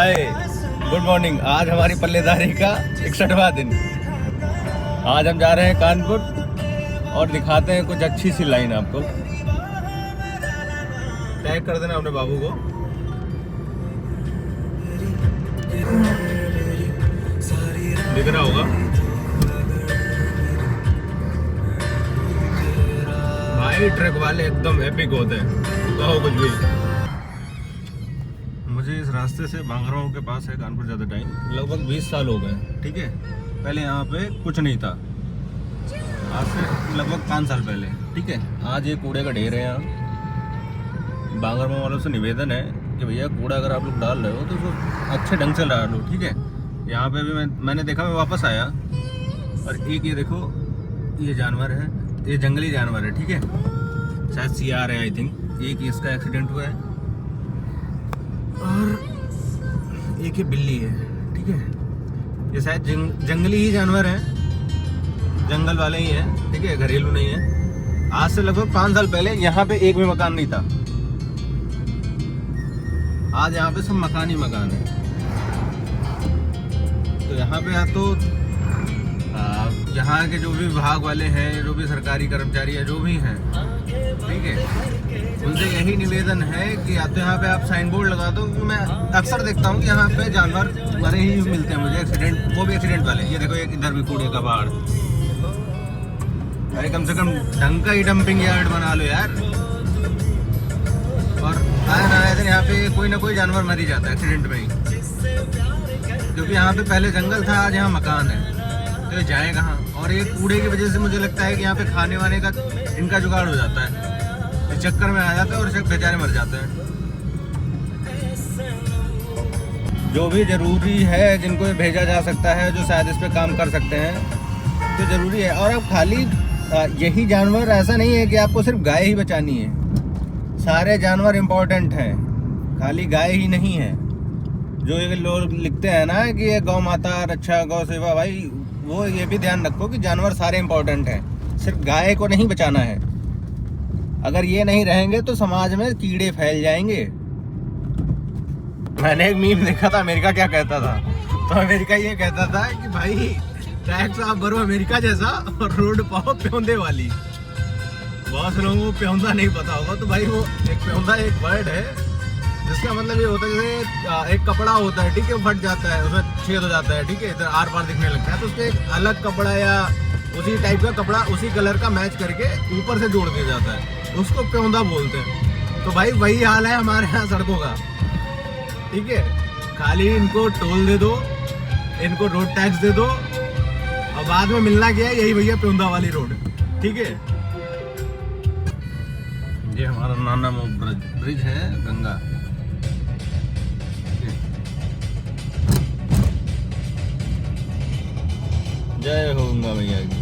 हाय, good morning. आज हमारी पल्लेदारी का 61वां दिन। आज हम जा रहे हैं कानपुर और दिखाते हैं कुछ अच्छी सी लाइन आपको। टैग कर देना अपने बाबू को। दिख रहा होगा भाई, ट्रक वाले एकदम एपिक होते हैं, कहो कुछ भी। मुझे इस रास्ते से बांगराओं के पास है कानपुर ज़्यादा टाइम, लगभग 20 साल हो गए। ठीक है, पहले यहाँ पे कुछ नहीं था, आज से लगभग 5 साल पहले। ठीक है, आज ये कूड़े का ढेर है यहाँ। बांगराओं वालों से निवेदन है कि भैया कूड़ा अगर आप लोग डाल रहे हो तो उसको अच्छे ढंग से डालो। ठीक है, यहाँ पे भी मैंने देखा, मैं वापस आया और एक ये देखो, ये जानवर है, ये जंगली जानवर है। ठीक है, शायद सियार है आई थिंक। एक इसका एक्सीडेंट हुआ है और एक ही बिल्ली है। ठीक है, ये शायद जंगली ही जानवर है, जंगल वाले ही हैं। ठीक है, घरेलू नहीं है। आज से लगभग 5 साल पहले यहाँ पे एक भी मकान नहीं था, आज यहाँ पे सब मकान ही मकान है। तो यहाँ पे या तो यहाँ के जो भी विभाग वाले हैं, जो भी सरकारी कर्मचारी है, जो भी हैं, ठीक है, उनसे यही निवेदन है कि या तो यहाँ पे आप साइन बोर्ड लगा दो। मैं अक्सर देखता हूँ कि यहाँ पे जानवर मरे ही मिलते हैं मुझे, एक्सीडेंट, वो भी एक्सीडेंट वाले। ये देखो, एक इधर भी कूड़े का पहाड़। अरे कम से कम ढंग का ही डंपिंग यार्ड बना लो यार। और आए ना आए दिन यहाँ पे कोई ना कोई जानवर मर ही जाता है एक्सीडेंट में ही, क्योंकि यहाँ पे पहले जंगल था, आज यहाँ मकान है। तो ये जाए कहाँ? और ये कूड़े की वजह से मुझे लगता है कि यहाँ पे खाने वाने का इनका जुगाड़ हो जाता है, इस चक्कर में आ जाते हैं और सब बेचारे मर जाते हैं। जो भी ज़रूरी है, जिनको ये भेजा जा सकता है, जो शायद इस पे काम कर सकते हैं, तो ज़रूरी है। और अब खाली यही जानवर, ऐसा नहीं है कि आपको सिर्फ गाय ही बचानी है, सारे जानवर इम्पोर्टेंट हैं, खाली गाय ही नहीं है। जो ये लोग लिखते हैं ना कि ये गौ माता रक्षा, गौ सेवा, भाई वो ये भी ध्यान रखो कि जानवर सारे इम्पोर्टेंट हैं, सिर्फ गाय को नहीं बचाना है। अगर ये नहीं रहेंगे तो समाज में कीड़े फैल जाएंगे। मैंने एक मीम देखा था, अमेरिका क्या कहता था, तो अमेरिका ये कहता था कि भाई टैक्स आप भरो अमेरिका जैसा और रोड पाओ प्योंदे वाली। बहुत से लोगों को प्योंदा नहीं पता होगा, तो भाई वो एक प्योंदा एक वर्ड है जिसका मतलब ये होता है जैसे एक कपड़ा होता है, ठीक है, फट जाता है, उसमें छेद हो जाता है, ठीक है, इधर आर पार दिखने लगता है, तो उसको एक अलग कपड़ा या उसी टाइप का कपड़ा उसी कलर का मैच करके ऊपर से जोड़ दिया जाता है, उसको प्योंदा बोलते हैं। तो भाई वही हाल है हमारे यहाँ सड़कों का। ठीक है, खाली इनको टोल दे दो, इनको रोड टैक्स दे दो, और बाद में मिलना क्या है, यही भैया प्योंदा वाली रोड। ठीक है, ये हमारा नाना ब्रिज है, गंगा। जय हो गंगा मैया की।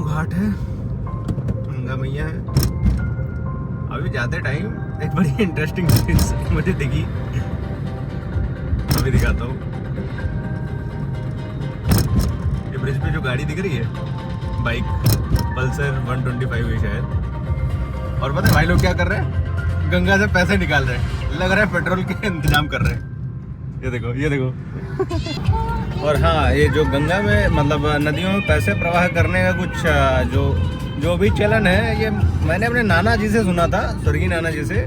घाट है, गंगा मैया है। अभी जाते टाइम एक बड़ी इंटरेस्टिंग चीज मुझे दिखी, अभी दिखाता हूँ। ये ब्रिज पे जो गाड़ी दिख रही है, बाइक पल्सर 125 है शायद, और पता है भाई लोग क्या कर रहे हैं, गंगा से पैसे निकाल रहे हैं, लग रहा है पेट्रोल के इंतजाम कर रहे हैं। ये देखो, ये देखो। और हाँ, ये जो गंगा में मतलब नदियों में पैसे प्रवाह करने का कुछ जो भी चलन है, ये मैंने अपने नाना जी से सुना था, स्वर्गीय नाना जी से,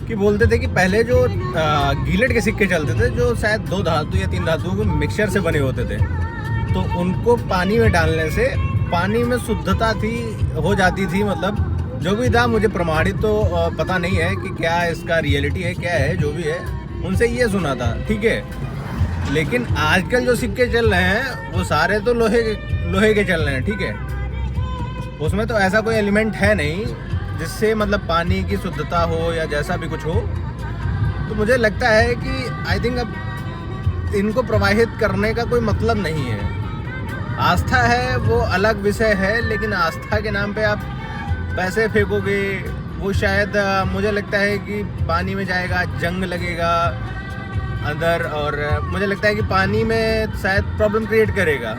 कि बोलते थे कि पहले जो गीलट के सिक्के चलते थे, जो शायद 2 धातु या 3 धातुओं के मिक्सचर से बने होते थे, तो उनको पानी में डालने से पानी में शुद्धता हो जाती थी। मतलब जो भी था, मुझे प्रमाणित तो पता नहीं है कि क्या इसका रियलिटी है, क्या है, जो भी है, उनसे ये सुना था। ठीक है, लेकिन आजकल जो सिक्के चल रहे हैं वो सारे तो लोहे के चल रहे हैं। ठीक है, उसमें तो ऐसा कोई एलिमेंट है नहीं जिससे मतलब पानी की शुद्धता हो या जैसा भी कुछ हो। तो मुझे लगता है कि आई थिंक अब इनको प्रवाहित करने का कोई मतलब नहीं है। आस्था है वो अलग विषय है, लेकिन आस्था के नाम पे आप पैसे फेंकोगे, वो शायद मुझे लगता है कि पानी में जाएगा, जंग लगेगा अंदर, और मुझे लगता है कि पानी में शायद प्रॉब्लम क्रिएट करेगा।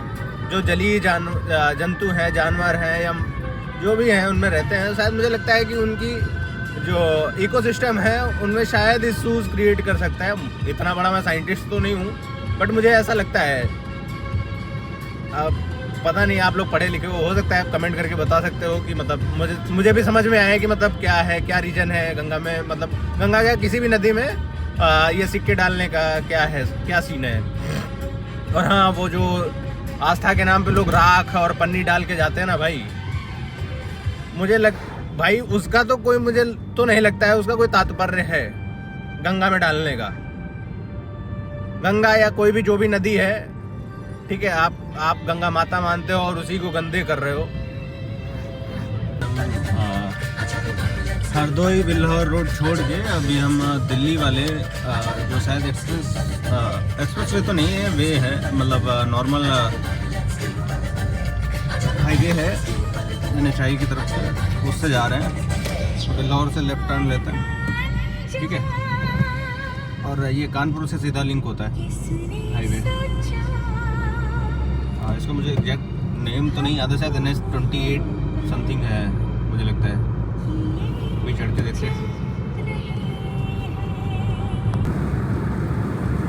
जो जलीय जंतु हैं, जानवर हैं, या जो भी हैं उनमें रहते हैं, शायद मुझे लगता है कि उनकी जो इकोसिस्टम है उनमें शायद इश्यूज क्रिएट कर सकता है। इतना बड़ा मैं साइंटिस्ट तो नहीं हूँ, बट मुझे ऐसा लगता है। अब पता नहीं, आप लोग पढ़े लिखे हो सकता है आप कमेंट करके बता सकते हो कि मतलब मुझे भी समझ में आया कि मतलब क्या है, क्या रीजन है गंगा में, मतलब गंगा या किसी भी नदी में ये सिक्के डालने का क्या है, क्या सीन है। और हाँ, वो जो आस्था के नाम पे लोग राख और पन्नी डाल के जाते हैं ना भाई, भाई उसका तो कोई, मुझे तो नहीं लगता है उसका कोई तात्पर्य है गंगा में डालने का। गंगा या कोई भी जो भी नदी है, ठीक है, आप गंगा माता मानते हो और उसी को गंदे कर रहे हो। हरदोई बिल्हौर रोड छोड़ के अभी हम दिल्ली वाले जो शायद एक्सप्रेस वे तो नहीं है, वे है, मतलब नॉर्मल हाईवे है NHI की तरफ से, उससे जा रहे हैं। बिल्हौर से लेफ्ट टर्न लेते हैं, ठीक है, और ये कानपुर से सीधा लिंक होता है हाईवे। इसको मुझे एग्जैक्ट नेम तो नहीं याद है, शायद NH28 समथिंग है मुझे लगता है। अभी चढ़ के देखते हैं।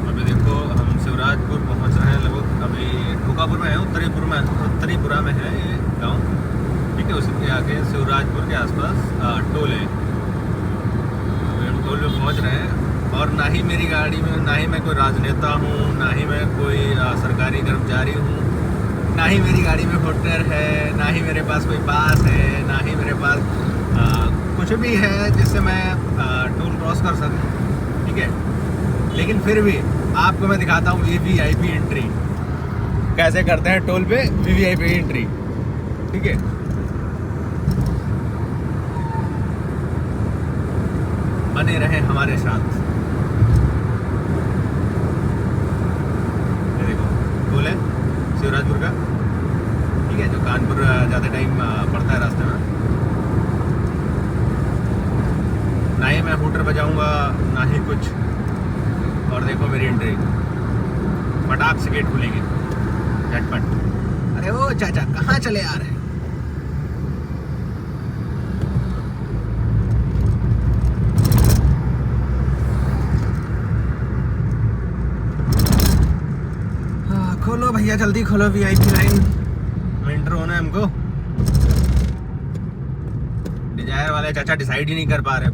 अभी देखो हम शिवराजपुर पहुंच रहे हैं लगभग। अभी ठुकापुर में है, उत्तरीपुरा में है ये गांव, ठीक है। उसके आगे शिवराजपुर के आसपास टोल है। अभी हम टोल में पहुंच रहे हैं, और ना ही मेरी गाड़ी में, ना ही मैं कोई राजनेता हूँ, ना ही मैं कोई सरकारी कर्मचारी हूँ, ना ही मेरी गाड़ी में होटल है, ना ही मेरे पास कोई पास है, ना ही मेरे पास कुछ भी है जिससे मैं टोल क्रॉस कर सकूं, ठीक है। लेकिन फिर भी आपको मैं दिखाता हूँ VVIP एंट्री कैसे करते हैं टोल पे, VVIP एंट्री, ठीक है। बने रहे हमारे साथ। ये देखो टोल है शिवराजपुर का, ठीक है, जो कानपुर ज़्यादा टाइम पड़ता है रास्ते में। ना ही मैं हूटर बजाऊंगा, ना ही कुछ। और देखो मेरी एंट्री, फटाक से गेट खुलेगी झटपट। अरे वो चाचा कहाँ चले आ रहे हैं? खोलो भैया, जल्दी खोलो, VIP लाइन में एंटर होना है हमको। डिजायर वाले चाचा डिसाइड ही नहीं कर पा रहे।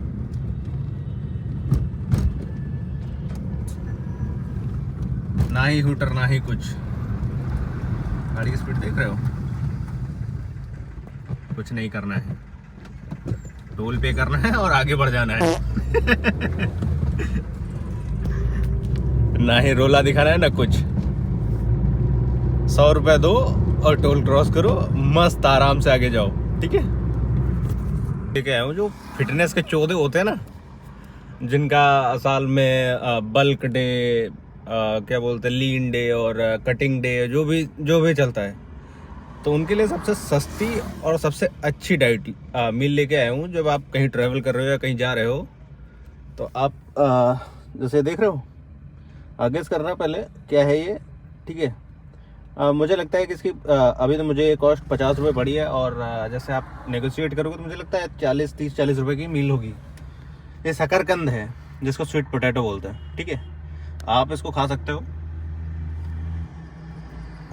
ना ही हूटर, ना ही कुछ। गाड़ी की स्पीड देख रहे हो? कुछ नहीं करना है, टोल पे करना है और आगे बढ़ जाना है। ना ही रोला दिखाना है, ना कुछ। 100 रुपए दो और टोल क्रॉस करो, मस्त आराम से आगे जाओ, ठीक है। ठीक है, वो जो फिटनेस के चौदह होते हैं ना, जिनका साल में बल्क डे, क्या बोलते हैं, लीन डे और कटिंग डे, जो भी चलता है, तो उनके लिए सबसे सस्ती और सबसे अच्छी डाइट मील लेके आया हूँ। जब आप कहीं ट्रैवल कर रहे हो या कहीं जा रहे हो, तो आप जैसे देख रहे हो, गेस करना पहले क्या है ये, ठीक है। मुझे लगता है कि इसकी अभी तो मुझे कॉस्ट 50 रुपये पड़ी है, और जैसे आप नेगोशिएट करोगे तो मुझे लगता है 30-40 रुपये की मील होगी। ये शकरकंद है, जिसको स्वीट पोटैटो बोलते हैं, ठीक है। आप इसको खा सकते हो,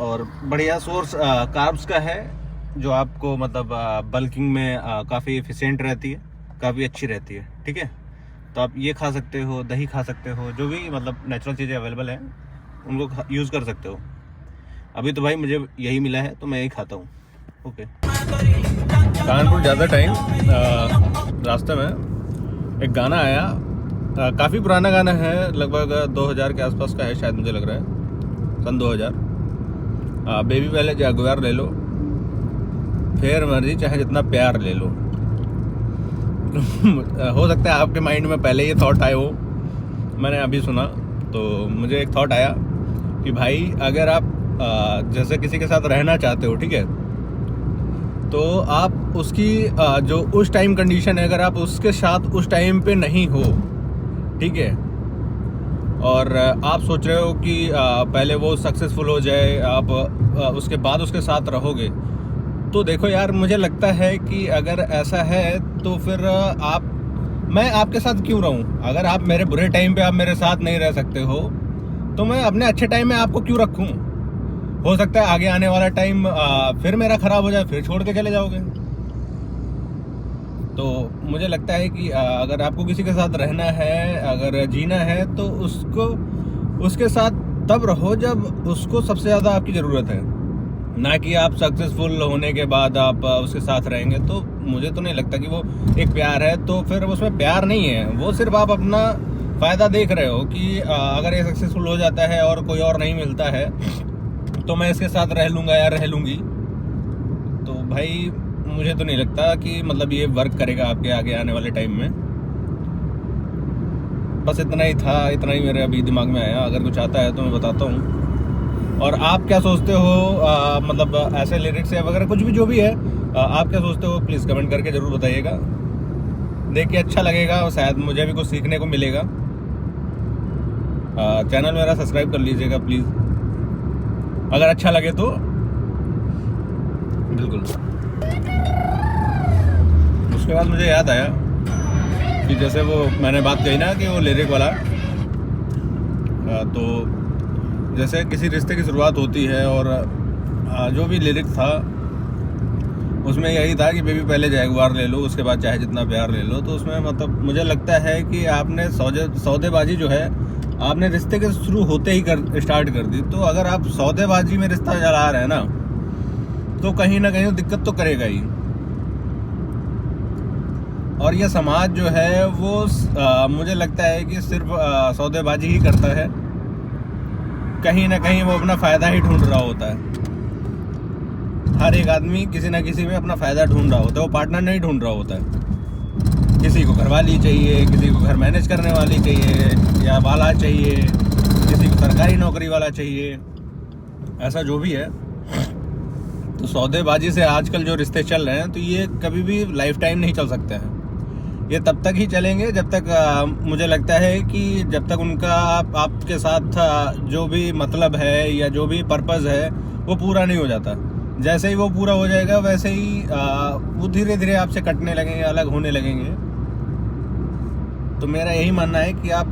और बढ़िया सोर्स कार्ब्स का है, जो आपको मतलब बल्किंग में काफ़ी एफिशिएंट रहती है, काफ़ी अच्छी रहती है, ठीक है। तो आप ये खा सकते हो, दही खा सकते हो, जो भी मतलब नेचुरल चीज़ें अवेलेबल हैं उनको यूज़ कर सकते हो। अभी तो भाई मुझे यही मिला है तो मैं यही खाता हूँ, ओके। कानपुर ज़्यादा टाइम रास्ते में एक गाना आया, काफ़ी पुराना गाना है, लगभग 2000 के आसपास का है शायद, मुझे लग रहा है सन 2000। बेबी पहले जागुआर ले लो, फिर मर्जी चाहे जितना प्यार ले लो। हो सकता है आपके माइंड में पहले ये थॉट आए हो, मैंने अभी सुना तो मुझे एक थॉट आया कि भाई अगर आप जैसे किसी के साथ रहना चाहते हो, ठीक है, तो आप उसकी जो उस टाइम कंडीशन है, अगर आप उसके साथ उस टाइम पे नहीं हो, ठीक है, और आप सोच रहे हो कि पहले वो सक्सेसफुल हो जाए, आप उसके बाद उसके साथ रहोगे, तो देखो यार, मुझे लगता है कि अगर ऐसा है तो फिर मैं आपके साथ क्यों रहूं? अगर आप मेरे बुरे टाइम पे आप मेरे साथ नहीं रह सकते हो, तो मैं अपने अच्छे टाइम में आपको क्यों रखूं? हो सकता है आगे आने वाला टाइम फिर मेरा खराब हो जाए, फिर छोड़ के चले जाओगे। तो मुझे लगता है कि अगर आपको किसी के साथ रहना है, अगर जीना है, तो उसके साथ तब रहो जब उसको सबसे ज़्यादा आपकी ज़रूरत है, ना कि आप सक्सेसफुल होने के बाद आप उसके साथ रहेंगे। तो मुझे तो नहीं लगता कि वो एक प्यार है, तो फिर उसमें प्यार नहीं है, वो सिर्फ आप अपना फ़ायदा देख रहे हो कि अगर ये सक्सेसफुल हो जाता है और कोई और नहीं मिलता है, तो मैं इसके साथ रह लूँगा या रह लूँगी। तो भाई मुझे तो नहीं लगता कि मतलब ये वर्क करेगा आपके आगे आने वाले टाइम में। बस इतना ही था, इतना ही मेरे अभी दिमाग में आया। अगर कुछ आता है तो मैं बताता हूँ। और आप क्या सोचते हो, मतलब ऐसे लिरिक्स या वगैरह कुछ भी जो भी है, आप क्या सोचते हो प्लीज़ कमेंट करके ज़रूर बताइएगा। देख के अच्छा लगेगा और शायद मुझे भी कुछ सीखने को मिलेगा। चैनल मेरा सब्सक्राइब कर लीजिएगा प्लीज़, अगर अच्छा लगे तो। बिल्कुल। उसके बाद मुझे याद आया कि जैसे वो मैंने बात कही ना कि वो लिरिक वाला, तो जैसे किसी रिश्ते की शुरुआत होती है और जो भी लिरिक था उसमें यही था कि बेबी पहले जैगुआर ले लो, उसके बाद चाहे जितना प्यार ले लो। तो उसमें मतलब मुझे लगता है कि आपने सौदेबाजी जो है आपने रिश्ते के शुरू होते ही स्टार्ट कर दी। तो अगर आप सौदेबाजी में रिश्ता चला रहे हैं ना, तो कहीं ना कहीं दिक्कत तो करेगा ही। और ये समाज जो है वो मुझे लगता है कि सिर्फ सौदेबाजी ही करता है, कहीं ना कहीं वो अपना फ़ायदा ही ढूंढ रहा होता है। हर एक आदमी किसी ना किसी में अपना फ़ायदा ढूंढ रहा होता है, वो पार्टनर नहीं ढूंढ रहा होता है। किसी को घरवाली चाहिए, किसी को घर मैनेज करने वाली चाहिए या वाला चाहिए, किसी को सरकारी नौकरी वाला चाहिए, ऐसा जो भी है। तो सौदेबाजी से आजकल जो रिश्ते चल रहे हैं, तो ये कभी भी लाइफ टाइम नहीं चल सकते हैं। ये तब तक ही चलेंगे जब तक मुझे लगता है कि जब तक उनका आपके साथ जो भी मतलब है या जो भी पर्पज़ है वो पूरा नहीं हो जाता। जैसे ही वो पूरा हो जाएगा वैसे ही वो धीरे धीरे आपसे कटने लगेंगे, अलग होने लगेंगे। तो मेरा यही मानना है कि आप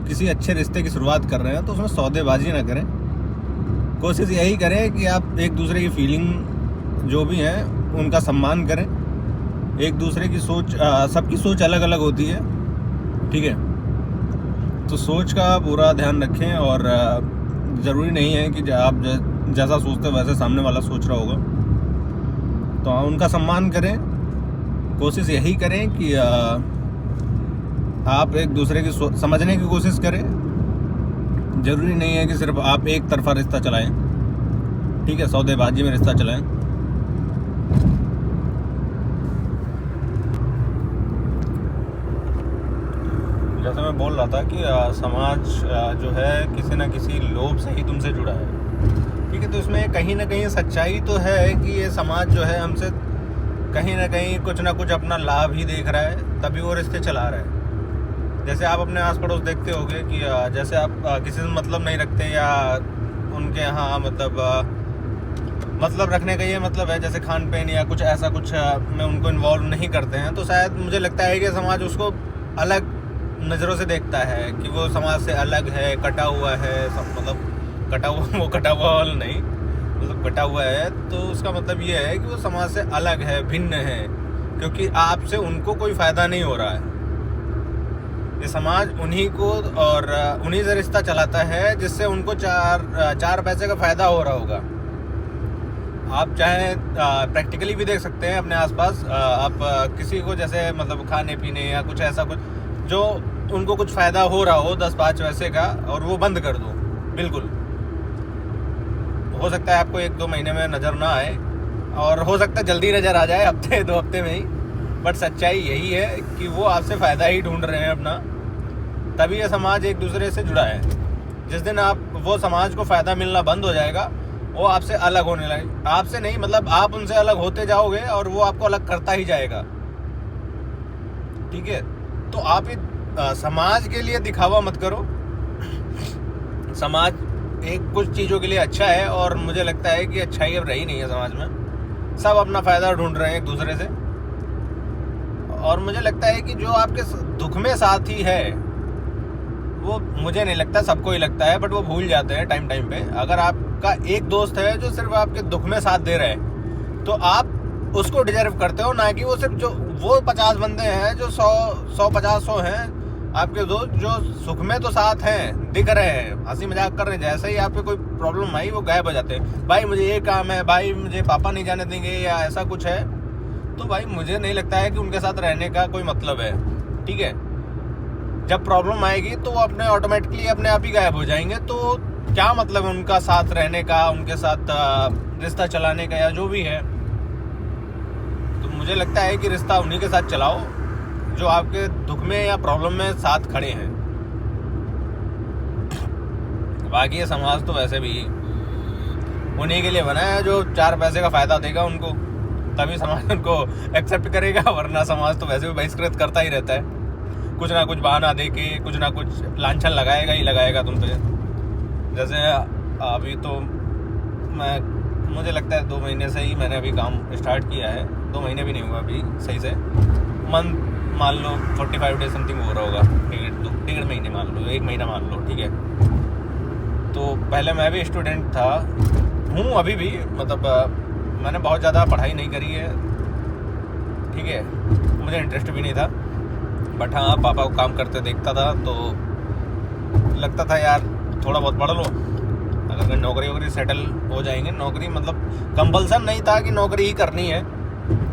किसी अच्छे रिश्ते की शुरुआत कर रहे हैं तो उसमें सौदेबाजी ना करें। कोशिश यही करें कि आप एक दूसरे की फीलिंग जो भी हैं उनका सम्मान करें। एक दूसरे की सोच, सबकी सोच अलग अलग होती है, ठीक है, तो सोच का पूरा ध्यान रखें। और ज़रूरी नहीं है कि आप जैसा सोचते हो वैसे सामने वाला सोच रहा होगा, तो उनका सम्मान करें। कोशिश यही करें कि आप एक दूसरे की समझने की कोशिश करें। ज़रूरी नहीं है कि सिर्फ आप एक तरफा रिश्ता चलाएं, ठीक है, सौदेबाजी में रिश्ता चलाएं। जैसे मैं बोल रहा था कि समाज जो है किसी ना किसी लोभ से ही तुमसे जुड़ा है, ठीक है। तो इसमें कहीं ना कहीं सच्चाई तो है कि ये समाज जो है हमसे कहीं ना कहीं कुछ ना कुछ अपना लाभ ही देख रहा है, तभी वो रिश्ते चला रहा है। जैसे आप अपने आस पड़ोस देखते होंगे कि जैसे आप किसी से मतलब नहीं रखते या उनके यहाँ मतलब रखने का ये मतलब है जैसे खान पीन या कुछ ऐसा कुछ में उनको इन्वॉल्व नहीं करते हैं, तो शायद मुझे लगता है कि समाज उसको अलग नज़रों से देखता है कि वो समाज से अलग है, कटा हुआ है, सब मतलब कटा हुआ, वो कटा हुआ वाला नहीं, मतलब कटा हुआ है। तो उसका मतलब ये है कि वो समाज से अलग है, भिन्न है, क्योंकि आपसे उनको कोई फ़ायदा नहीं हो रहा है। ये समाज उन्हीं को और उन्हीं से रिश्ता चलाता है जिससे उनको चार पैसे का फ़ायदा हो रहा होगा। आप चाहे प्रैक्टिकली भी देख सकते हैं अपने आसपास। आप किसी को जैसे मतलब खाने पीने या कुछ ऐसा कुछ जो उनको कुछ फ़ायदा हो रहा हो 10-5 पैसे का, और वो बंद कर दो, बिल्कुल। हो सकता है आपको 1-2 महीने में नज़र ना आए, और हो सकता है जल्दी नज़र आ जाए, 1-2 हफ्ते में ही। बट सच्चाई यही है कि वो आपसे फ़ायदा ही ढूंढ रहे हैं अपना, तभी ये समाज एक दूसरे से जुड़ा है। जिस दिन आप वो समाज को फ़ायदा मिलना बंद हो जाएगा, वो आपसे अलग होने लगे, आपसे नहीं मतलब आप उनसे अलग होते जाओगे और वो आपको अलग करता ही जाएगा। ठीक है, तो आप समाज के लिए दिखावा मत करो। समाज एक कुछ चीज़ों के लिए अच्छा है और मुझे लगता है कि अच्छाई अब रही नहीं है समाज में। सब अपना फ़ायदा ढूंढ रहे हैं एक दूसरे से, और मुझे लगता है कि जो आपके दुख में साथी है वो, मुझे नहीं लगता, सबको ही लगता है, बट वो भूल जाते हैं टाइम टाइम पे। अगर आपका एक दोस्त है जो सिर्फ आपके दुख में साथ दे रहा है, तो आप उसको डिजर्व करते हो, ना कि वो सिर्फ जो वो 50 बंदे हैं जो 100 हैं आपके दोस्त, जो सुख में तो साथ हैं, दिख रहे हैं, हंसी मजाक कर रहे हैं, जैसे ही आपको कोई प्रॉब्लम आई वो गायब हो जाते हैं। भाई मुझे ये काम है, भाई मुझे पापा नहीं जाने देंगे, या ऐसा कुछ है, तो भाई मुझे नहीं लगता है कि उनके साथ रहने का कोई मतलब है। ठीक है, जब प्रॉब्लम आएगी तो वो अपने ऑटोमेटिकली अपने आप ही गायब हो जाएंगे, तो क्या मतलब उनका साथ रहने का, उनके साथ रिश्ता चलाने का, या जो भी है। तो मुझे लगता है कि रिश्ता उन्हीं के साथ चलाओ जो आपके दुख में या प्रॉब्लम में साथ खड़े हैं। बाकी ये समाज तो वैसे भी उन्हीं के लिए बना है जो 4 पैसे का फ़ायदा देगा उनको, तभी समाज उनको एक्सेप्ट करेगा, वरना समाज तो वैसे भी बहिष्कृत करता ही रहता है। कुछ ना कुछ बहाना दे के कुछ ना कुछ लांछन लगाएगा ही लगाएगा तुम पे। जैसे अभी तो मुझे लगता है 2 महीने से ही मैंने अभी काम स्टार्ट किया है, 2 महीने भी नहीं हुआ अभी सही से, मंथ मान लो 45 डेज समथिंग हो रहा होगा, डेढ़ महीने मान लो, 1 महीना मान लो। ठीक है, तो पहले मैं भी स्टूडेंट था, हूँ अभी भी, मतलब मैंने बहुत ज़्यादा पढ़ाई नहीं करी है। ठीक है, मुझे इंटरेस्ट भी नहीं था, बट हाँ पापा को काम करते देखता था तो लगता था यार थोड़ा बहुत पढ़ लो, अगर नौकरी वोकरी सेटल हो जाएंगे। नौकरी मतलब कंपल्सन नहीं था कि नौकरी ही करनी है,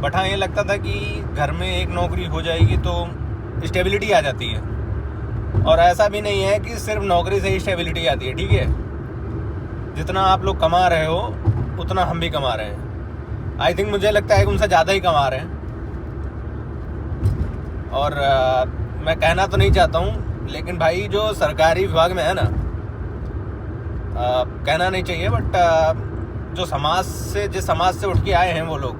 बट हाँ ये लगता था कि घर में एक नौकरी हो जाएगी तो स्टेबिलिटी आ जाती है। और ऐसा भी नहीं है कि सिर्फ नौकरी से ही स्टेबिलिटी आती है। ठीक है, जितना आप लोग कमा रहे हो उतना हम भी कमा रहे हैं। आई थिंक मुझे लगता है कि उनसे ज़्यादा ही कमा रहे हैं। और मैं कहना तो नहीं चाहता हूँ, लेकिन भाई जो सरकारी विभाग में है ना, कहना नहीं चाहिए, बट जो समाज से, जिस समाज से उठ के आए हैं वो लोग,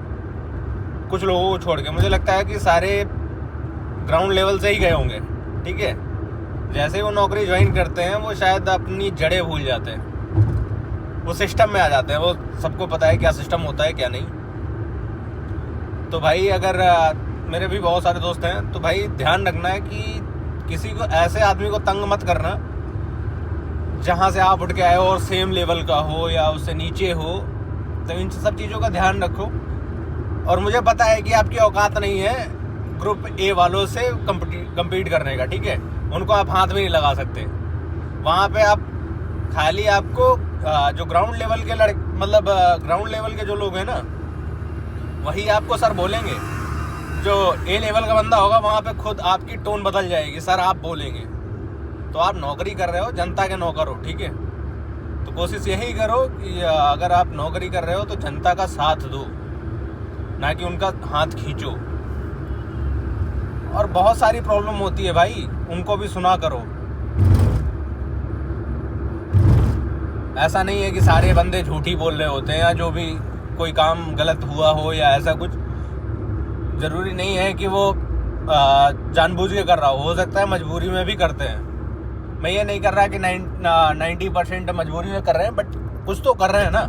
कुछ लोगों को छोड़ के, मुझे लगता है कि सारे ग्राउंड लेवल से ही गए होंगे। ठीक है, जैसे ही वो नौकरी ज्वाइन करते हैं वो शायद अपनी जड़ें भूल जाते हैं, वो सिस्टम में आ जाते हैं। वो सबको पता है क्या सिस्टम होता है क्या नहीं। तो भाई अगर मेरे भी बहुत सारे दोस्त हैं, तो भाई ध्यान रखना है कि किसी को, ऐसे आदमी को तंग मत करना जहाँ से आप उठ के आए हो और सेम लेवल का हो या उससे नीचे हो। तो इन सब चीज़ों का ध्यान रखो। और मुझे पता है कि आपकी औकात नहीं है ग्रुप ए वालों से कम्पीट करने का। ठीक है, उनको आप हाथ भी नहीं लगा सकते। वहाँ पे आप खाली, आपको जो ग्राउंड लेवल के मतलब ग्राउंड लेवल के जो लोग हैं ना, वही आपको सर बोलेंगे। जो ए लेवल का बंदा होगा वहाँ पे खुद आपकी टोन बदल जाएगी, सर आप बोलेंगे। तो आप नौकरी कर रहे हो, जनता के नौकर हो। ठीक है, तो कोशिश यही करो कि अगर आप नौकरी कर रहे हो तो जनता का साथ दो, ना कि उनका हाथ खींचो। और बहुत सारी प्रॉब्लम होती है भाई, उनको भी सुना करो। ऐसा नहीं है कि सारे बंदे झूठी बोल रहे होते हैं, या जो भी कोई काम गलत हुआ हो या ऐसा कुछ, ज़रूरी नहीं है कि वो जानबूझ के कर रहा हो सकता है मजबूरी में भी करते हैं। मैं ये नहीं कर रहा कि 90% मजबूरी में कर रहे हैं, बट कुछ तो कर रहे हैं ना।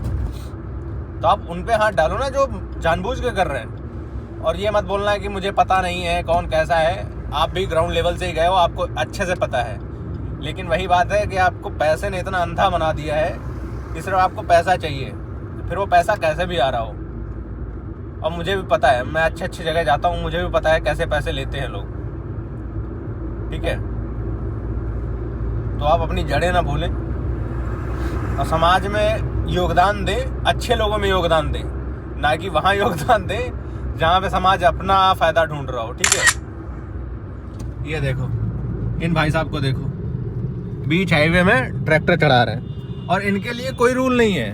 तो आप उन पे हाथ डालो ना जो जानबूझ के कर रहे हैं। और ये मत बोलना कि मुझे पता नहीं है कौन कैसा है। आप भी ग्राउंड लेवल से ही गए हो, आपको अच्छे से पता है। लेकिन वही बात है कि आपको पैसे ने इतना अंधा बना दिया है कि सिर्फ आपको पैसा चाहिए, फिर वो पैसा कैसे भी आ रहा हो। और मुझे भी पता है, मैं अच्छी जगह जाता हूँ, मुझे भी पता है कैसे पैसे लेते हैं लोग। ठीक है, तो आप अपनी जड़ें ना भूलें और समाज में योगदान दें, अच्छे लोगों में योगदान दें, ना कि वहाँ योगदान दें जहाँ पे समाज अपना फ़ायदा ढूंढ रहा हो। ठीक है, ये देखो इन भाई साहब को देखो, बीच हाईवे में ट्रैक्टर चढ़ा रहे हैं और इनके लिए कोई रूल नहीं है।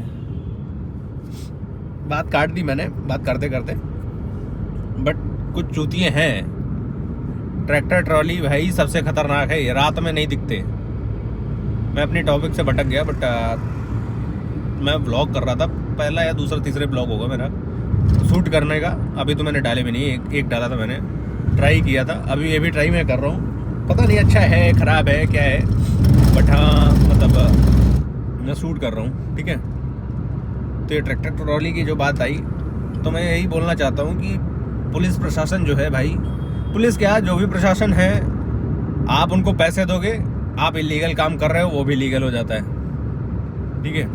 बात काट दी मैंने बात करते करते, बट कुछ चूतिए हैं। ट्रैक्टर ट्रॉली भाई सबसे खतरनाक है, ये रात में नहीं दिखते। मैं अपनी टॉपिक से भटक गया, बट मैं व्लॉग कर रहा था, पहला या दूसरा तीसरे ब्लॉग होगा मेरा शूट करने का। अभी तो मैंने डाले भी नहीं, एक डाला था मैंने, ट्राई किया था, अभी ये भी ट्राई मैं कर रहा हूँ। पता नहीं अच्छा है ख़राब है क्या है, बट हाँ मतलब मैं शूट कर रहा हूँ, ठीक है। तो ये ट्रैक्टर ट्रॉली की जो बात आई, तो मैं यही बोलना चाहता हूँ कि पुलिस प्रशासन जो है भाई, पुलिस क्या जो भी प्रशासन है, आप उनको पैसे दोगे, आप इलीगल काम कर रहे हो वो भी लीगल हो जाता है, ठीक है।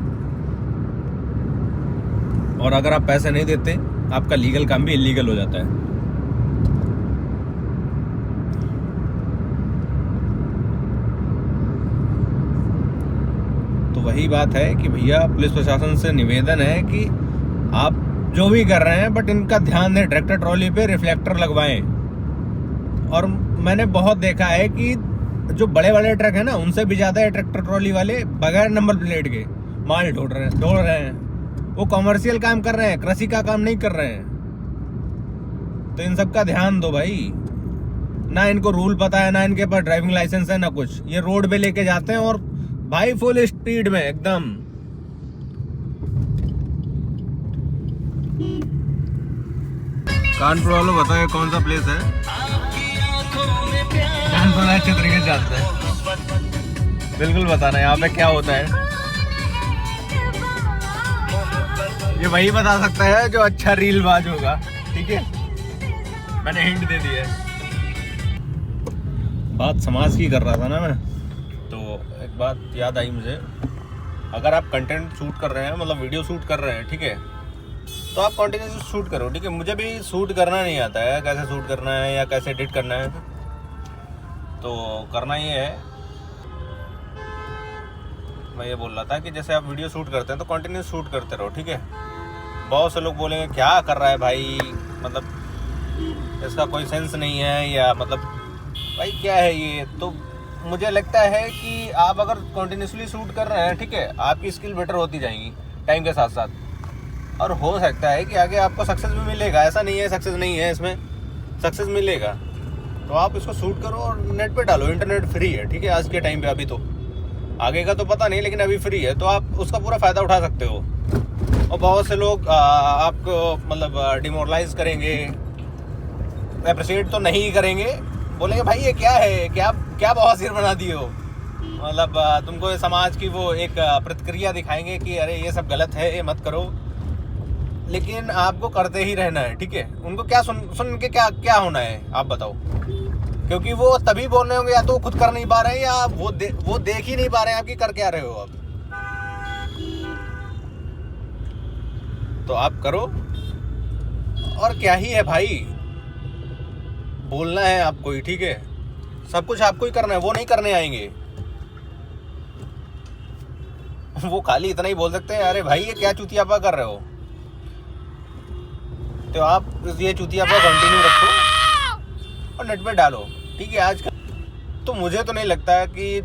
और अगर आप पैसे नहीं देते, आपका लीगल काम भी इलीगल हो जाता है। तो वही बात है कि भैया पुलिस प्रशासन से निवेदन है कि आप जो भी कर रहे हैं, बट इनका ध्यान दें, ट्रैक्टर ट्रॉली पे रिफ्लेक्टर लगवाएं। और मैंने बहुत देखा है कि जो बड़े बड़े ट्रक है ना, उनसे भी ज़्यादा है ट्रैक्टर ट्रॉली वाले बगैर नंबर प्लेट के माल ढोल रहे हैं। वो कॉमर्शियल काम कर रहे हैं, कृषि का काम नहीं कर रहे हैं। तो इन सब का ध्यान दो भाई। ना इनको रूल पता है, ना इनके पास ड्राइविंग लाइसेंस है, ना कुछ। ये रोड पे लेके जाते हैं और भाई फुल स्पीड में एकदम। कानपुर वालों बताओ कौन सा प्लेस है? अच्छे तरीके से जानते हैं, बिल्कुल बताना यहाँ पे क्या होता है। ये वही बता सकता है जो अच्छा रीलबाज होगा, ठीक है। मैंने हिंट दे दिया है। बात समाज की कर रहा था ना मैं, तो एक बात याद आई मुझे। अगर आप कंटेंट शूट कर रहे हैं, मतलब वीडियो शूट कर रहे हैं, ठीक है, तो आप कंटिन्यूस शूट करो, ठीक है। मुझे भी शूट करना नहीं आता है, कैसे शूट करना है या कैसे एडिट करना है। तो करना ये है, मैं ये बोल रहा था कि जैसे आप वीडियो शूट करते हैं तो कंटिन्यूस शूट करते रहो, ठीक है। बहुत से लोग बोलेंगे क्या कर रहा है भाई, मतलब इसका कोई सेंस नहीं है, या मतलब भाई क्या है ये। तो मुझे लगता है कि आप अगर कंटिन्यूसली शूट कर रहे हैं, ठीक है, आपकी स्किल बेटर होती जाएंगी टाइम के साथ साथ। और हो सकता है कि आगे आपको सक्सेस भी मिलेगा, ऐसा नहीं है सक्सेस नहीं है, इसमें सक्सेस मिलेगा। तो आप इसको शूट करो और नेट पे डालो, इंटरनेट फ्री है, ठीक है, आज के टाइम पे। अभी तो आगे का तो पता नहीं, लेकिन अभी फ्री है, तो आप उसका पूरा फ़ायदा उठा सकते हो। और बहुत से लोग आपको मतलब डिमोरलाइज करेंगे, अप्रिशिएट तो नहीं करेंगे, बोलेंगे भाई ये क्या है, क्या बवासीर बना दिए हो, मतलब तुमको समाज की वो एक प्रतिक्रिया दिखाएंगे कि अरे ये सब गलत है, ये मत करो। लेकिन आपको करते ही रहना है, ठीक है। उनको क्या सुन के क्या होना है, आप बताओ। क्योंकि वो तभी बोल रहे होंगे, या तो वो खुद कर नहीं पा रहे हैं, या वो देख ही नहीं पा रहे हैं आपकी कर क्या रहे हो आप। तो आप करो, और क्या ही है भाई, बोलना है आपको ही, ठीक है। सब कुछ आपको ही करना है, वो नहीं करने आएंगे। वो खाली इतना ही बोल सकते हैं, अरे भाई ये क्या चूतियापा कर रहे हो। तो आप ये चूतियापा कंटिन्यू रखो और नेट पे डालो, ठीक है। आज तो मुझे तो नहीं लगता कि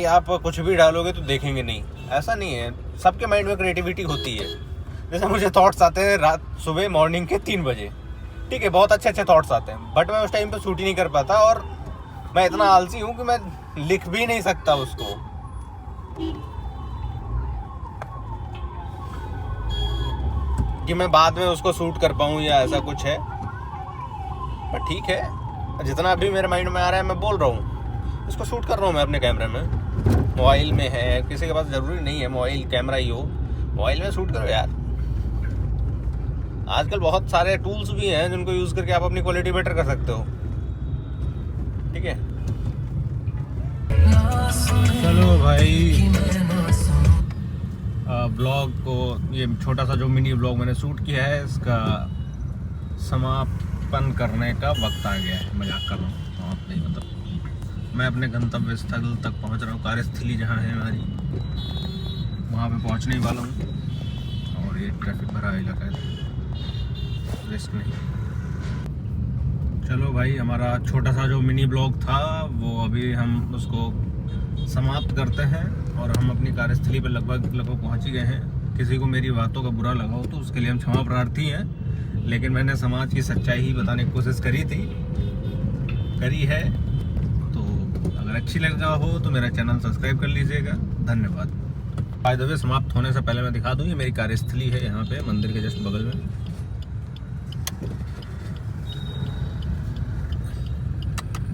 आप कुछ भी डालोगे तो देखेंगे नहीं, ऐसा नहीं है। सबके माइंड में क्रिएटिविटी होती है। जैसे मुझे थॉट्स आते हैं सुबह मॉर्निंग के 3 बजे, ठीक है, बहुत अच्छे थॉट्स आते हैं, बट मैं उस टाइम पे शूट ही नहीं कर पाता। और मैं इतना आलसी हूँ कि मैं लिख भी नहीं सकता उसको। कि मैं बाद में उसको शूट कर पाऊँ या ऐसा कुछ है, पर ठीक है, जितना अभी मेरे माइंड में आ रहा है मैं बोल रहा हूँ। इसको शूट कर रहा हूँ मैं अपने कैमरे में, मोबाइल में है, किसी के पास ज़रूरी नहीं है मोबाइल कैमरा ही हो, मोबाइल में शूट करो यार। आजकल बहुत सारे टूल्स भी हैं जिनको यूज़ करके आप अपनी क्वालिटी बेटर कर सकते हो, ठीक है। चलो भाई, ब्लॉग को, ये छोटा सा जो मिनी ब्लॉग मैंने शूट किया है, इसका समापन करने का वक्त आ गया है। मजाक कर रहा हूँ, समाप्त नहीं, मतलब मैं अपने गंतव्य स्थल तक पहुँच रहा हूँ। कार्यस्थली जहाँ है हमारी, वहाँ पे पहुँचने ही वाला हूँ। और ये ट्रैफिक भरा इलाका है, रिस्क नहीं। चलो भाई, हमारा छोटा सा जो मिनी ब्लॉग था वो अभी हम उसको समाप्त करते हैं, और हम अपनी कार्यस्थली पर लगभग पहुंच ही गए हैं। किसी को मेरी बातों का बुरा लगा हो तो उसके लिए हम क्षमा प्रार्थी हैं, लेकिन मैंने समाज की सच्चाई ही बताने की कोशिश करी है। अगर अच्छी लग रहा हो तो मेरा चैनल सब्सक्राइब कर लीजिएगा। धन्यवाद। बाय द वे, समाप्त होने से पहले मैं दिखा दूँ, ये मेरी कार्यस्थली है यहाँ पे मंदिर के जस्ट बगल में।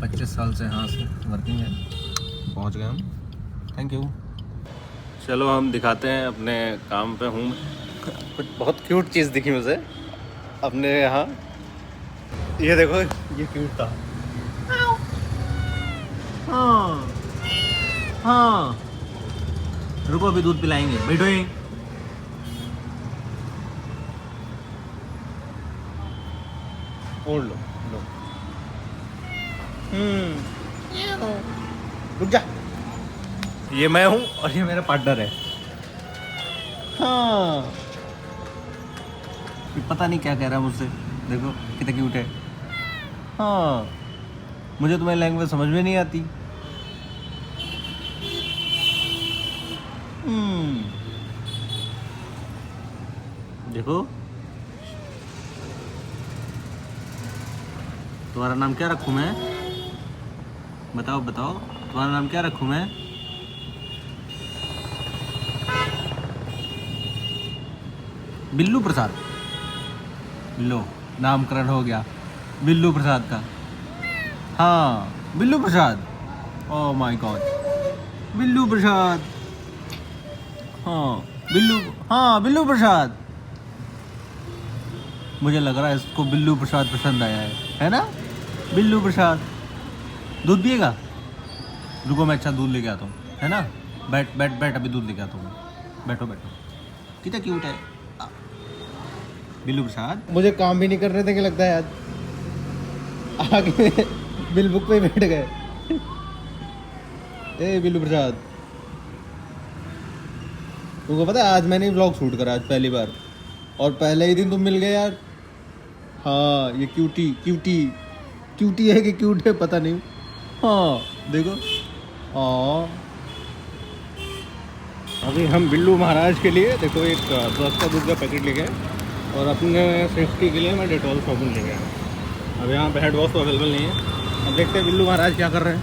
25 साल से यहाँ से वर्किंग है। पहुँच गए हम। Thank you. चलो हम दिखाते हैं अपने काम पे हूँ। कुछ बहुत क्यूट चीज़ दिखी मुझे अपने यहाँ। ये देखो, ये क्यूट था। हाँ हाँ, रुको अभी दूध पिलाएंगे, बैठो यहीं। ओढ़ लो लो। रुक जा। ये मैं हूँ और ये मेरा पार्टनर है। हाँ, पता नहीं क्या कह रहा है मुझसे। देखो कितना क्यूट है। हाँ, मुझे तुम्हारी लैंग्वेज समझ में नहीं आती। देखो, तुम्हारा नाम क्या रखूं मैं? बताओ बताओ, तुम्हारा नाम क्या रखूं मैं? बिल्लू प्रसाद। लो, नामकरण हो गया बिल्लू प्रसाद का। हाँ, बिल्लू प्रसाद। ओह माय गॉड, बिल्लू प्रसाद। हाँ बिल्लू प्रसाद। मुझे लग रहा है इसको बिल्लू प्रसाद पसंद आया है ना? बिल्लू प्रसाद। दूध पिएगा? रुको मैं अच्छा दूध लेके आता हूँ, है ना? बैठ बैठ बैठ, अभी दूध लेके आता हूँ। बैठो बैठो, कितना क्यूट है बिल्लू प्रसाद। मुझे काम भी नहीं कर रहे थे, क्या लगता है आज आगे बिल बुक पे बैठ गए। ए बिल्लू प्रसाद, तुमको पता है आज मैंने व्लॉग शूट करा, आज पहली बार, और पहले ही दिन तुम मिल गए यार। हाँ, ये क्यूटी है कि क्यूट है पता नहीं। हाँ देखो। हाँ, अभी हम बिल्लू महाराज के लिए देखो एक 10 का दूध का पैकेट ले गए, और अपने सेफ्टी के लिए मैं डेटॉल साबुन ले गया। अब यहाँ पे हेड वॉश तो अवेलेबल नहीं है। अब देखते हैं बिल्लू महाराज क्या कर रहे हैं।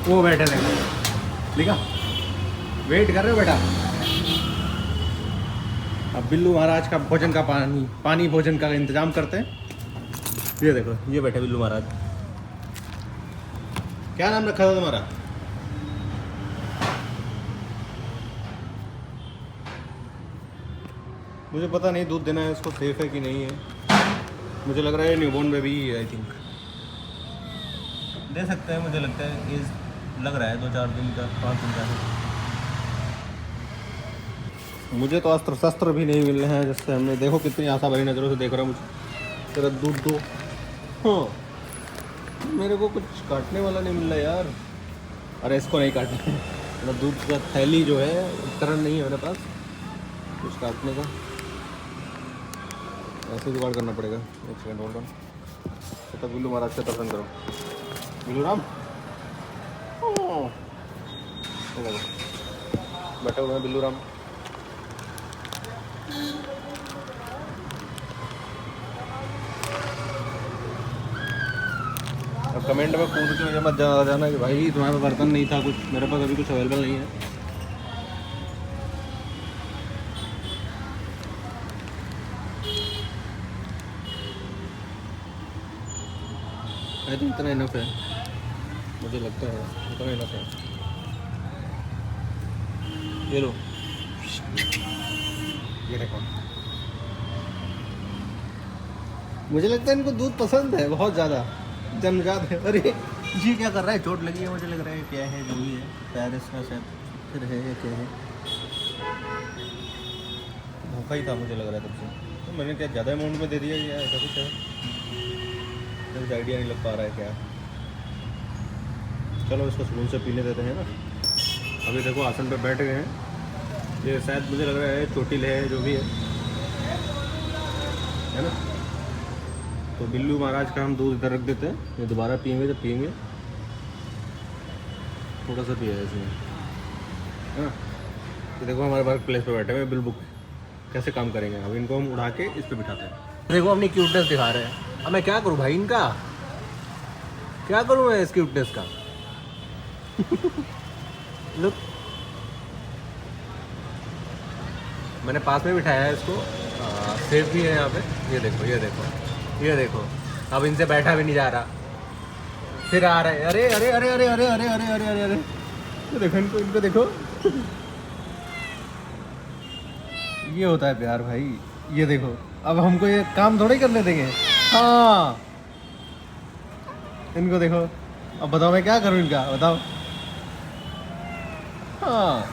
वो बैठे थे, देखा, वेट कर रहे हो बेटा। अब बिल्लू महाराज का भोजन का पानी भोजन का इंतजाम करते हैं। ये देखो, ये बैठे बिल्लू महाराज। क्या नाम रखा था तुम्हारा? मुझे पता नहीं दूध देना है इसको सेफ है कि नहीं है। मुझे लग रहा है न्यूबॉर्न बेबी ही है, आई थिंक। दे सकते हैं, मुझे लगता है एज लग रहा है 2-4 दिन का, 5 दिन का है। मुझे तो अस्त्र शस्त्र भी नहीं मिल रहे हैं जिससे हमने, देखो कितनी आशा भरी नज़रों से देख रहा हूँ मुझे। तेरा दूध दो। हाँ, मेरे को कुछ काटने वाला नहीं मिल रहा यार। अरे इसको नहीं काटना है, मतलब दूध का थैली जो है उपकरण नहीं है मेरे पास कुछ काटने का। ऐसे जुगाड़ करना पड़ेगा। एक सेकंड होल्ड ऑन। तो बिल्लू महाराज से दर्शन करो। बिल्लू राम बैठे हुए हैं बिल्लू राम। अब कमेंट में पूछ के मुझे मत जाना कि भाई तुम्हारे पास बर्तन नहीं था कुछ, मेरे पास अभी कुछ अवेलेबल नहीं है। आई थिंक इतना इनफ है, मुझे लगता है इतना इनफ है। ये लो, ये देखो। मुझे लगता है इनको दूध पसंद है बहुत ज़्यादा, जन्मजात है। अरे ये क्या कर रहा है? चोट लगी है मुझे लग रहा है, क्या है जो भी है, पैर इसका शायद फिर है या क्या है। भूखा ही था मुझे लग रहा है तब से, तो मैंने क्या ज़्यादा अमाउंट में दे दिया या ऐसा कुछ है, मुझे आइडिया नहीं लग पा रहा है क्या। चलो इसको सुकून से पीने देते हैं ना। अभी देखो आसन पे बैठ गए हैं, ये शायद मुझे लग रहा है चोटिल है जो भी है ना। तो बिल्लू महाराज का हम दूध इधर रख देते हैं, ये दोबारा पिएंगे जब पिएंगे, थोड़ा सा पिया है इसमें, है ना। ये देखो हमारे वर्क प्लेस पे बैठे हुए बिल बुक कैसे काम करेंगे। अब इनको हम उठा के इस पे बिठाते हैं। देखो अपनी क्यूटनेस दिखा रहे हैं। अब मैं क्या करूँ भाई, इनका क्या करूँ मैं इस क्यूटनेस का। लुक, मैंने पास में बिठाया है इसको, सेफ भी है यहाँ पे। ये देखो ये देखो ये देखो, अब इनसे बैठा भी नहीं जा रहा, फिर आ रहे। अरे अरे अरे अरे अरे अरे अरे अरे अरे अरे, ये देखो इनको देखो। ये होता है प्यार भाई। ये देखो अब हमको ये काम थोड़ा ही करने देंगे। हाँ इनको देखो। अब बताओ मैं क्या करूँ इनका, बताओ। हाँ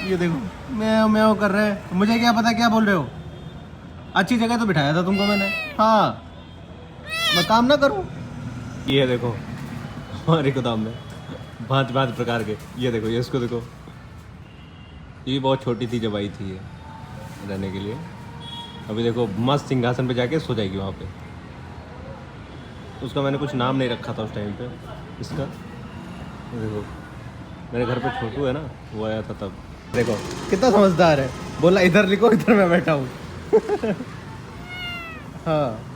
ये देखो मैं मैं कर रहे हैं, मुझे क्या पता क्या बोल रहे हो। अच्छी जगह तो बिठाया था तुमको मैंने। हाँ मैं काम ना करूँ। ये देखो हमारे गोदाम में भांति भांति प्रकार के। ये देखो ये इसको देखो, ये बहुत छोटी थी जब आई थी ये रहने के लिए। अभी देखो मस्त सिंहासन पे जाके सो जाएगी वहाँ पे। उसका मैंने कुछ नाम नहीं रखा था उस टाइम पे इसका। देखो मेरे घर पे छोटू है ना, वो आया था तब। देखो कितना समझदार है, बोला इधर लिखो, इधर मैं बैठा हूँ। हाँ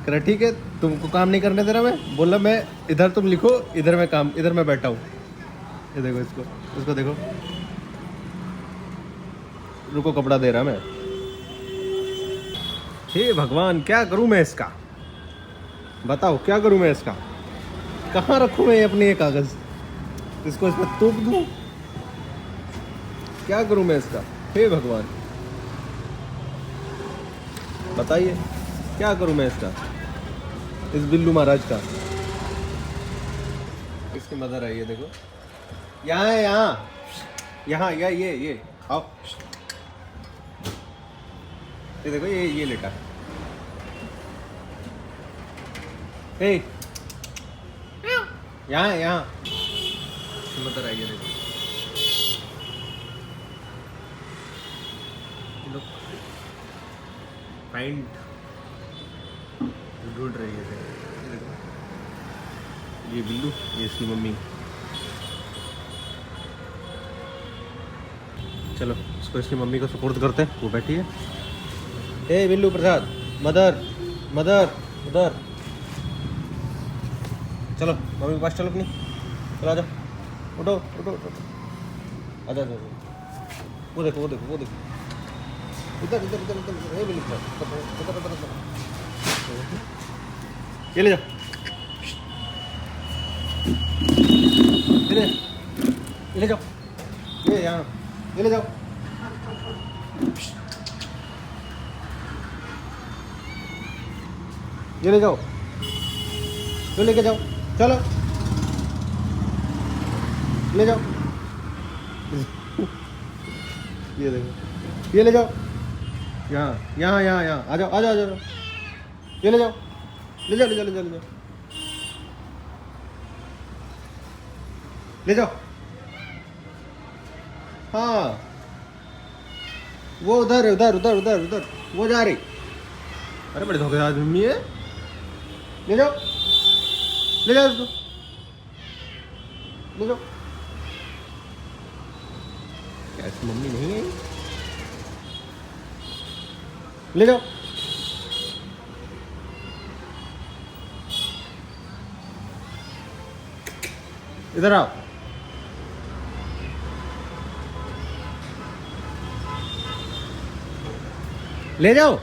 कह ठीक है, तुमको काम नहीं करने दे रहा मैं, बोला मैं इधर तुम लिखो, इधर मैं काम, इधर मैं बैठा हूँ। ये देखो इसको देखो, रुको कपड़ा दे रहा मैं। हे भगवान क्या करूं मैं इसका, बताओ क्या करूं मैं इसका। कहाँ रखूं मैं अपने ये कागज, इसको इसमें तोप दूं, क्या करूं मैं इसका। हे भगवान बताइए क्या करूं मैं इसका, इस बिल्लू महाराज का। इसकी मदर है ये देखो, यहाँ है, यहाँ ये आओ। ये देखो ये लेटा है। यहाँ मदर आई है देखो। फाइंड ढूंढ रही है ये बिल्लू, ये इसकी मम्मी। चलो इसको इसकी मम्मी को सुपुर्द करते हैं, वो बैठी है। ए बिल्लू प्रसाद, मदर मदर उधर चलो, मम्मी के पास चलो अपनी, चलो आ जाओ, उठो उठो उठो, आ जाओ। वो देखो इधर इधर इधर इधर, ए बिल्लू प्रसाद ये ले जाओ, ये ले जाओ, ये यहाँ ये ले जाओ। ये ले जाओ, ये लेके जाओ, चलो ले जाओ। ये देखो ये ले जाओ, यहाँ आ जाओ आ जाओ, ये ले जाओ ले जाओ ले जाओ। हाँ वो उधर वो जा रही। अरे बड़े धोखेबाज मम्मी है, ले जाओ उसको, ले जाओ। ऐसी मम्मी नहीं है, ले जाओ। इधर आओ, ले जाओ।